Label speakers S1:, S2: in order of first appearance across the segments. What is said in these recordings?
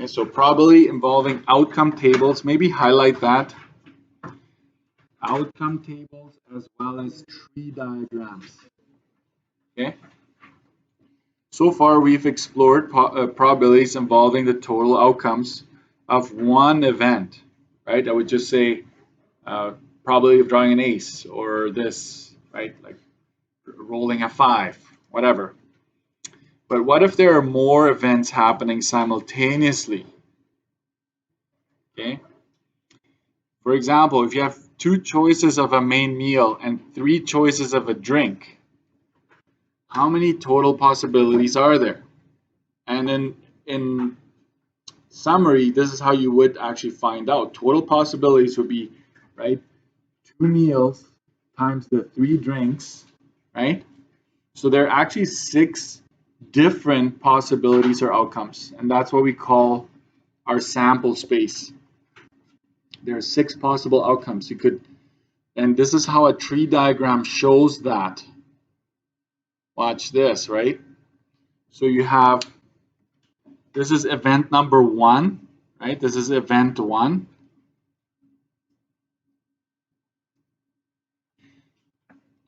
S1: Okay, so probability involving outcome tables, maybe highlight that. Outcome tables as well as tree diagrams. Okay. So far, we've explored probabilities involving the total outcomes of one event, right? I would just say probability of drawing an ace or this, right? Like rolling a 5, whatever. But what if there are more events happening simultaneously? Okay. For example, if you have 2 choices of a main meal and 3 choices of a drink, how many total possibilities are there? And in summary, this is how you would actually find out. Total possibilities would be, right, 2 meals times the 3 drinks, right? So there are actually 6 different possibilities or outcomes, and that's what we call our sample space. There are 6 possible outcomes. You could, and this is how a tree diagram shows that. Watch this, right? So you have, this is event number 1, right? This is event 1.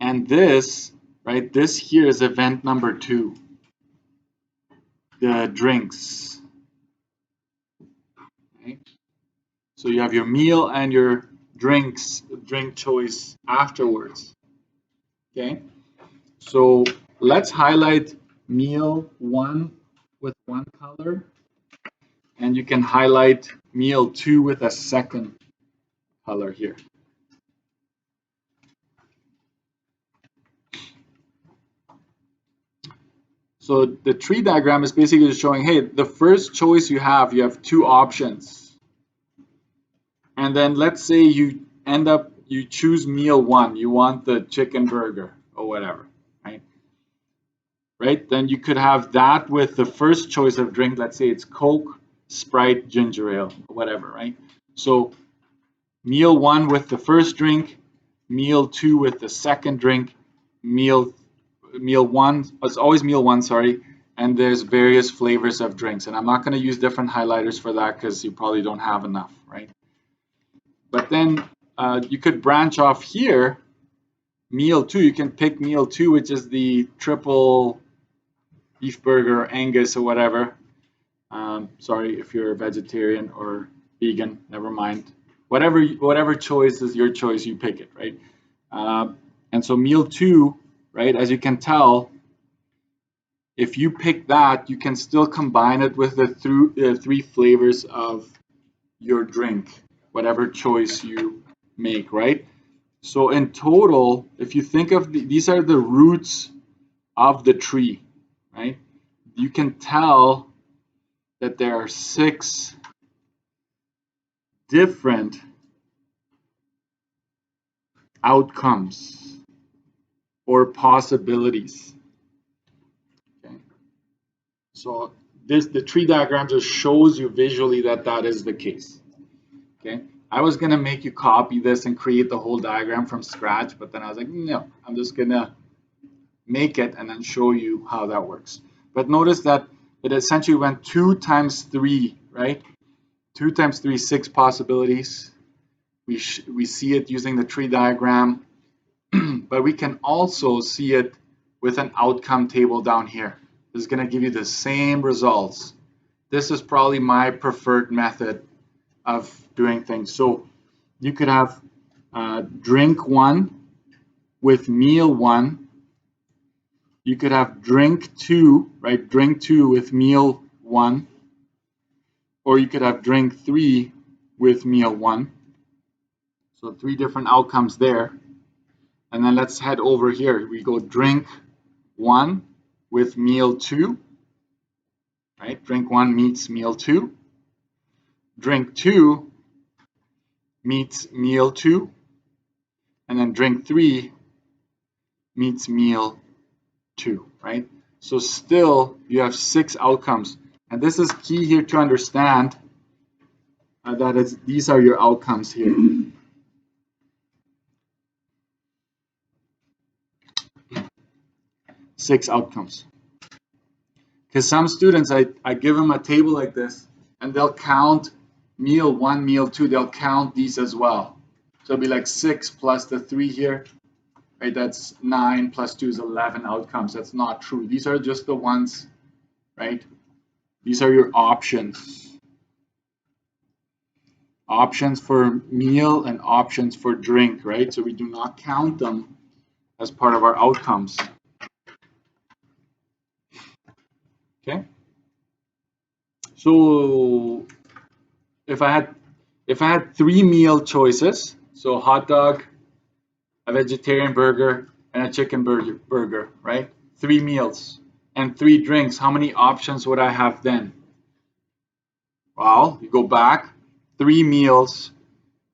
S1: And this, right, this here is event number 2, the drinks. Okay? So you have your meal and your drink choice afterwards. Okay, so let's highlight meal 1 with one color, and you can highlight meal 2 with a second color here. So the tree diagram is basically just showing, hey, the first choice you have 2 options. And then let's say you choose meal 1, you want the chicken burger or whatever, right? Right? Then you could have that with the first choice of drink, let's say it's Coke, Sprite, ginger ale, or whatever, right? So meal 1 with the first drink, meal 2 with the second drink, meal 1, it's always meal 1, sorry, and there's various flavors of drinks. And I'm not going to use different highlighters for that because you probably don't have enough, right? But then you could branch off here, meal 2, you can pick meal 2, which is the triple beef burger, Angus or whatever. Sorry if you're a vegetarian or vegan, never mind. Whatever choice is your choice, you pick it, right? And so meal 2, right, as you can tell, if you pick that, you can still combine it with the 3 flavors of your drink, whatever choice you make, right? So in total, if you think of these are the roots of the tree, right? You can tell that there are 6 different outcomes or possibilities. Okay. So the tree diagram just shows you visually that is the case. Okay. I was gonna make you copy this and create the whole diagram from scratch, but then I was like, no, I'm just gonna make it and then show you how that works. But notice that it essentially went 2 times 3, right? 2 times 3, 6 possibilities. We see it using the tree diagram, but we can also see it with an outcome table down here. This is going to give you the same results. This is probably my preferred method of doing things. So you could have drink 1 with meal 1. You could have drink 2, right? Drink 2 with meal 1. Or you could have drink 3 with meal 1. So 3 different outcomes there. And then let's head over here. We go drink 1 with meal 2. Right? Drink 1 meets meal 2. Drink 2 meets meal 2. And then drink 3 meets meal 2, right? So still you have 6 outcomes. And this is key here to understand that these are your outcomes here. Six outcomes. Because some students, I give them a table like this, and they'll count meal 1, meal 2, they'll count these as well. So it'll be like 6 plus the 3 here, right? That's 9 plus 2 is 11 outcomes. That's not true. These are just the ones, right? These are your options. Options for meal and options for drink, right? So we do not count them as part of our outcomes. Okay. So if I had 3 meal choices, so hot dog, a vegetarian burger, and a chicken burger, right? 3 meals and 3 drinks. How many options would I have then? Well, you go back, 3 meals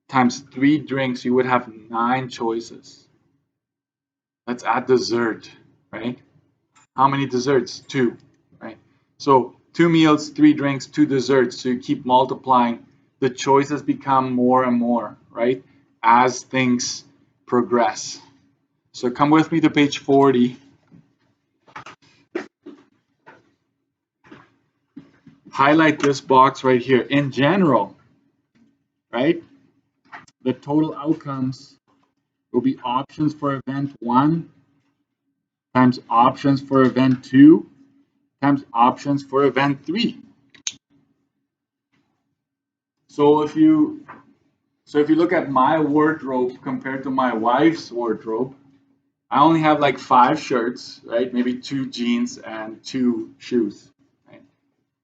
S1: times 3 drinks, you would have 9 choices. Let's add dessert, right? How many desserts? 2, right? So 2 meals, 3 drinks, 2 desserts. So you keep multiplying. The choices become more and more, right? As things progress. So come with me to page 40. Highlight this box right here. In general, right? The total outcomes will be options for event 1 times options for event 2 times options for event 3. So if you look at my wardrobe compared to my wife's wardrobe, I only have like 5 shirts, right? Maybe 2 jeans and 2 shoes. Right?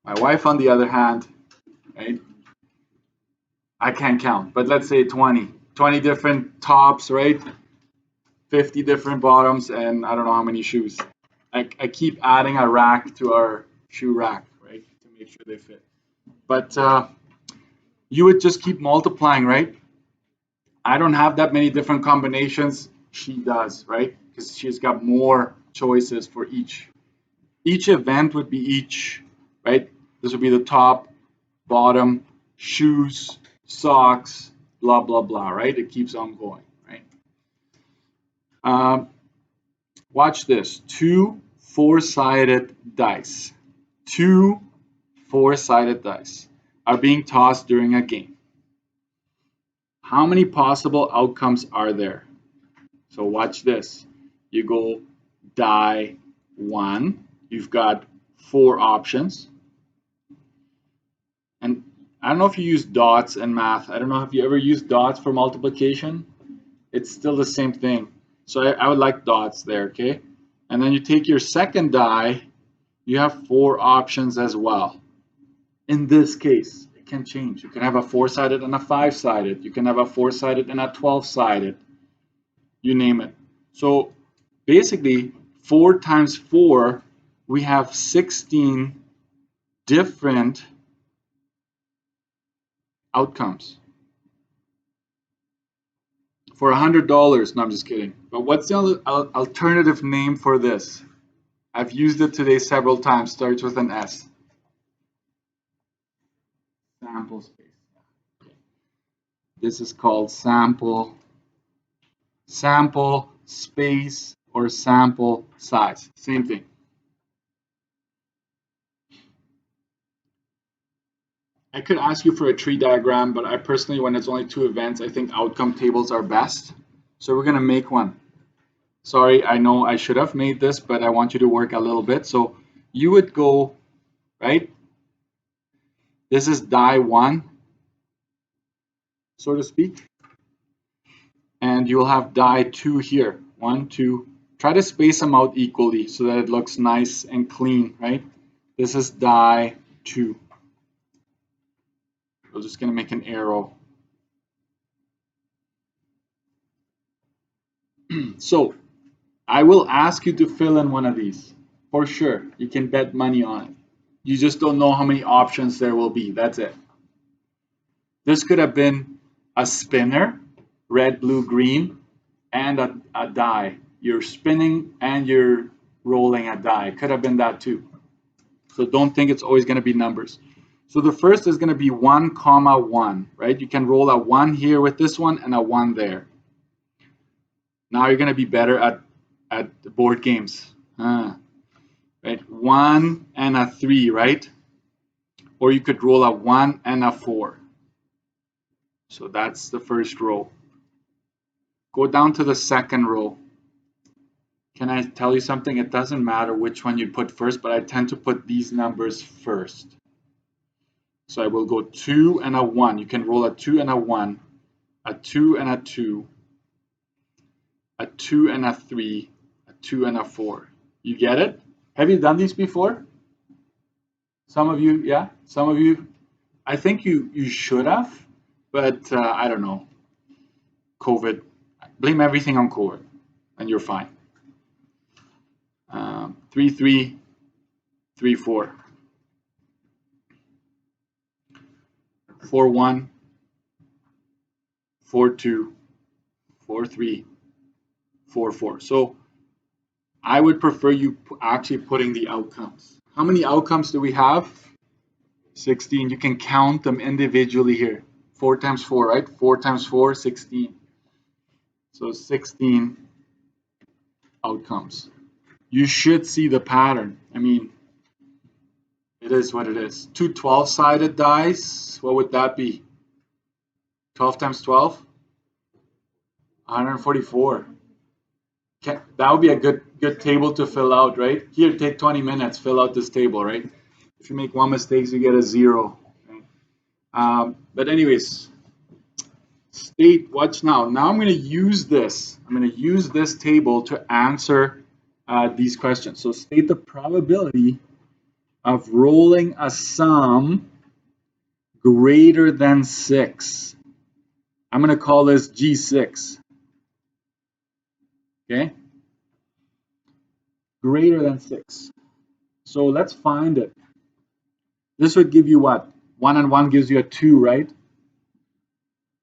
S1: My wife, on the other hand, right? I can't count, but let's say 20 different tops, right? 50 different bottoms, and I don't know how many shoes. I keep adding a rack to our shoe rack, right? To make sure they fit. But you would just keep multiplying, right? I don't have that many different combinations. She does, right? Because she's got more choices for each. Each event would be each, right? This would be the top, bottom, shoes, socks, blah, blah, blah, right? It keeps on going, right? Watch this. 2 4-sided dice. 2 4-sided dice are being tossed during a game. How many possible outcomes are there? So watch this. You go die 1. You've got 4 options. And I don't know if you use dots in math. I don't know if you ever used dots for multiplication. It's still the same thing. So I would like dots there, okay? And then you take your second die. You have 4 options as well. In this case, it can change. You can have a 4-sided and a 5-sided. You can have a 4-sided and a 12-sided. You name it. So basically, 4 times 4, we have 16 different outcomes. For $100, no, I'm just kidding. But what's the alternative name for this? I've used it today several times. Starts with an S. Sample space. Okay. This is called sample space or sample size. Same thing. I could ask you for a tree diagram, but I personally, when it's only 2 events, I think outcome tables are best. So we're going to make one. Sorry, I know I should have made this, but I want you to work a little bit. So you would go, right? This is die 1, so to speak. And you'll have die 2 here. 1, 2. Try to space them out equally so that it looks nice and clean, right? This is die 2. We're just going to make an arrow. So I will ask you to fill in one of these. For sure. You can bet money on it. You just don't know how many options there will be. That's it. This could have been a spinner, red, blue, green, and a die. You're spinning and you're rolling a die. Could have been that too. So don't think it's always going to be numbers. So the first is going to be 1, 1, right? You can roll a 1 here with this one and a 1 there. Now you're going to be better at board games. Right? 1 and a 3, right? or you could roll a 1 and a 4. So that's the first row. Go down to the second row. Can I tell you something? It doesn't matter which one you put first, but I tend to put these numbers first. So I will go 2 and a 1. You can roll a 2 and a 1, a 2 and a 2, a 2 and a 3, a 2 and a 4. You get it? Have you done these before? Some of you, yeah? Some of you, I think you should have, but I don't know. COVID. Blame everything on COVID, and you're fine. 3, 3, 3, 4. 4, 1, 4, 2, 4, 3, 4, 4. So I would prefer you actually putting the outcomes. How many outcomes do we have? 16. You can count them individually here. 4 times 4, right? 4 times 4, 16. So 16 outcomes. You should see the pattern. I mean, it is what it is. 2 12-sided dice, what would that be? 12 times 12? 144. That would be a good table to fill out, right? Here, take 20 minutes, fill out this table, right? If you make one mistake, you get a 0. Right? But anyways, state, watch now. Now I'm going to use this. I'm going to use this table to answer these questions. So state the probability of rolling a sum greater than 6. I'm going to call this G6. Okay? Greater than 6. So let's find it. This would give you what? 1 and 1 gives you a 2, right?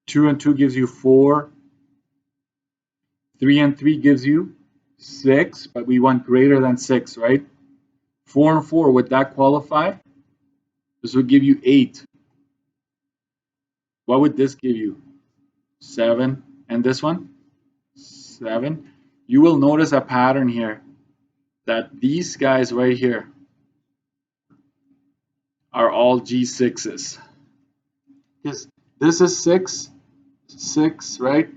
S1: 2 and 2 gives you 4. 3 and 3 gives you 6, but we want greater than 6, right? 4 and 4, would that qualify? This would give you 8. What would this give you? 7. And this one? 7. You will notice a pattern here that these guys right here are all G6s. This is 6, 6, right?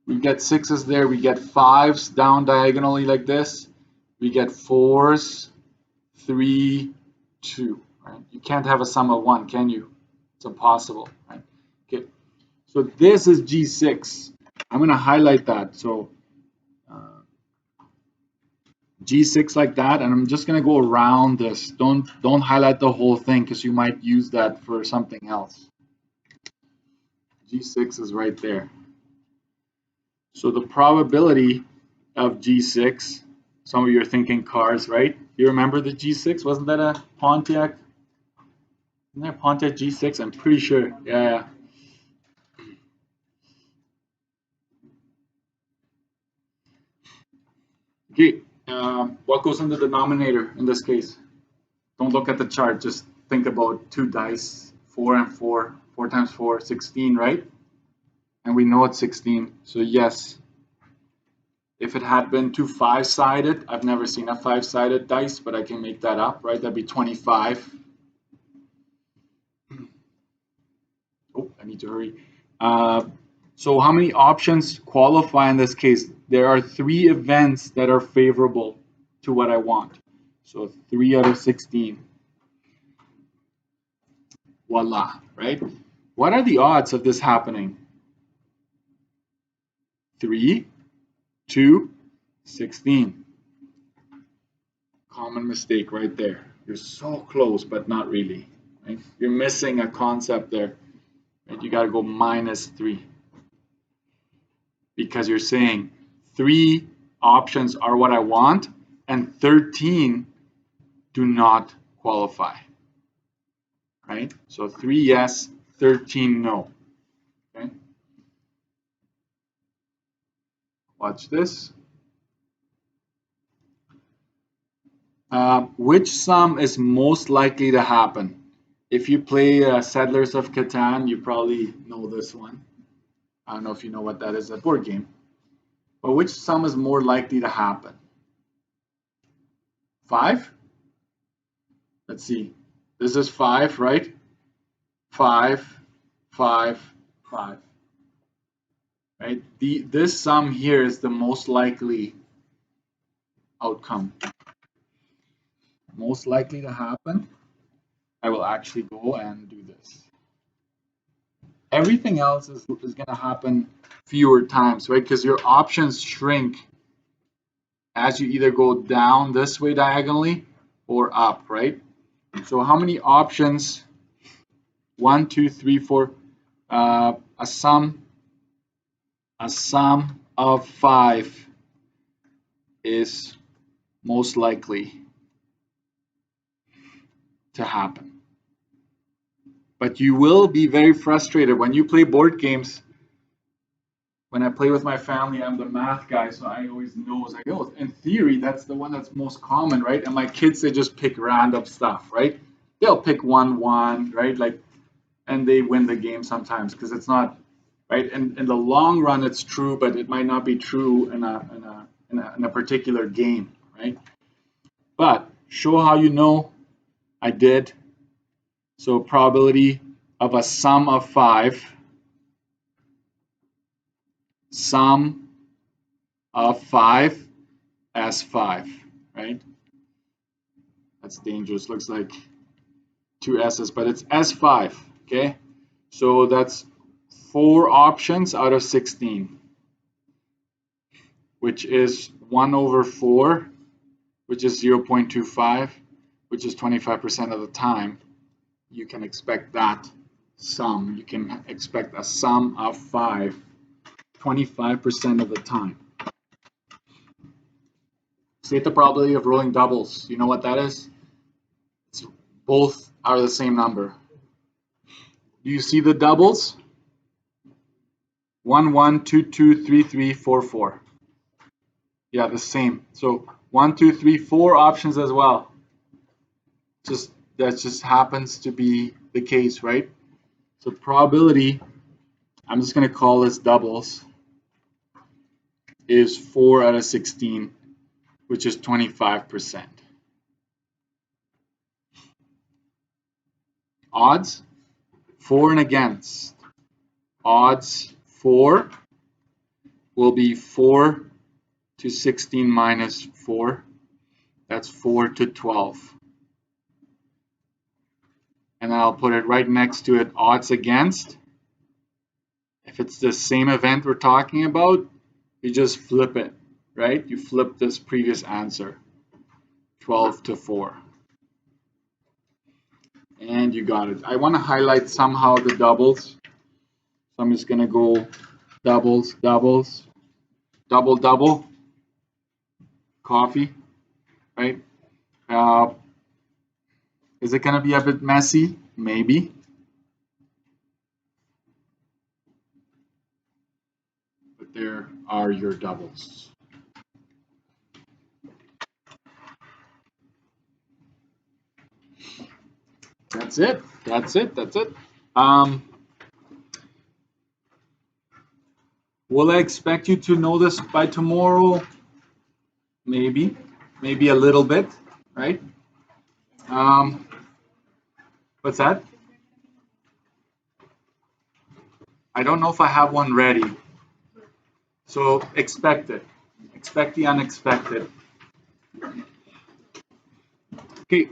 S1: We get 6s there. We get 5s down diagonally like this. We get 4s, 3, 2. Right? You can't have a sum of 1, can you? It's impossible. Right? Okay. So this is G6. I'm going to highlight that. So G6 like that, and I'm just going to go around this. Don't highlight the whole thing because you might use that for something else. G6 is right there. So the probability of G6, some of you are thinking cars, right? You remember the G6? Wasn't that a Pontiac? Isn't there a Pontiac G6? I'm pretty sure. Yeah. Okay. What goes in the denominator in this case? Don't look at the chart. Just think about 2 dice, 4 and 4. 4 times 4, 16, right? And we know it's 16. So yes. If it had been 2 5-sided, I've never seen a 5-sided dice, but I can make that up, right? That'd be 25. Oh, I need to hurry. So how many options qualify in this case? There are 3 events that are favorable to what I want. So 3 out of 16. Voila, right? What are the odds of this happening? 3, 2, 16. Common mistake right there. You're so close, but not really. Right? You're missing a concept there. Right? You got to go -3. Because you're saying 3 options are what I want, and 13 do not qualify. Right? So 3 yes, 13 no. Okay? Watch this. Which sum is most likely to happen? If you play Settlers of Catan, you probably know this one. I don't know if you know what that is, a board game. But which sum is more likely to happen? 5? Let's see. This is 5, right? 5, 5, 5. Right? This sum here is the most likely outcome. Most likely to happen. I will actually go and do this. Everything else is going to happen fewer times, right? Because your options shrink as you either go down this way diagonally or up, right? So how many options? 1, 2, 3, 4. A sum of 5 is most likely to happen. But you will be very frustrated when you play board games. When I play with my family, I'm the math guy, so I always know, like, oh, in theory, that's the one that's most common, right? And my kids, they just pick random stuff, right? They'll pick 1, 1, right? Like, and they win the game sometimes because it's not, right? And in the long run, it's true, but it might not be true in a particular game, right? But show how you know. I did. So probability of a sum of 5. Sum of 5 as 5, right? That's dangerous. Looks like 2 S's, but it's S5, okay? So that's 4 options out of 16, which is 1 over 4, which is 0.25, which is 25% of the time. You can expect that sum. You can expect a sum of 5, 25% of the time. State the probability of rolling doubles. You know what that is? It's both are the same number. Do you see the doubles? 1, 1, 2, 2, 3, 3, 4, 4. Yeah, the same. So 1, 2, 3, 4 options as well. That just happens to be the case, right? So probability, I'm just going to call this doubles, is 4 out of 16, which is 25%. Odds, for and against. Odds for will be 4 to 16 minus 4. That's 4 to 12. And I'll put it right next to it, odds against. If it's the same event we're talking about, you just flip it, right? You flip this previous answer, 12 to 4. And you got it. I want to highlight somehow the doubles. So I'm just going to go doubles, doubles, double, double, coffee, right? Is it going to be a bit messy? Maybe. But there are your doubles. That's it. That's it. That's it. Will I expect you to know this by tomorrow? Maybe. Maybe a little bit, right? What's that? I don't know if I have one ready. So expect it. Expect the unexpected. Okay.